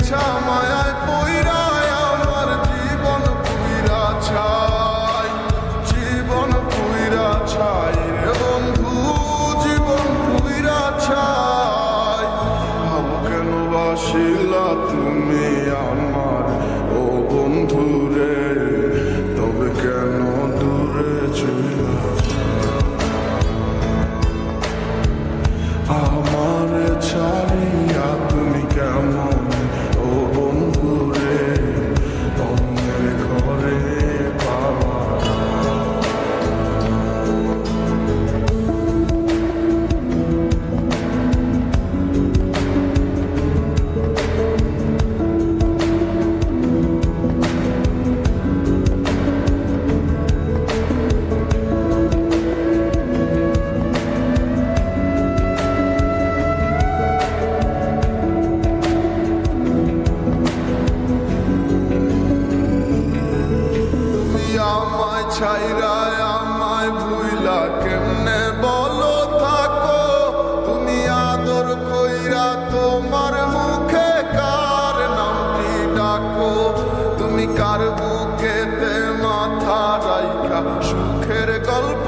নেশা মায়ায় পইরায় আমার জীবন পুইরা ছাই, জীবন পুইরা ছাই রে বন্ধু, জীবন পুইরা ছাই। ভাব কেন বাসিলা তুমি আমার ও বন্ধু রে, তবে কেন দূরে ছিলা আমার ছাড়িয়া তুমি কেমন ও বন্ধু রে, অন্যের ঘরে পাওয়া। আমায় ছাইরা আমায় ভুইলা কেমনে বলো থাকো, তুমি আদর কইরা তোমার মুখে কার নামটি ডাকো, তুমি কার বুকেতে মাথা রাইখা সুখের গল্প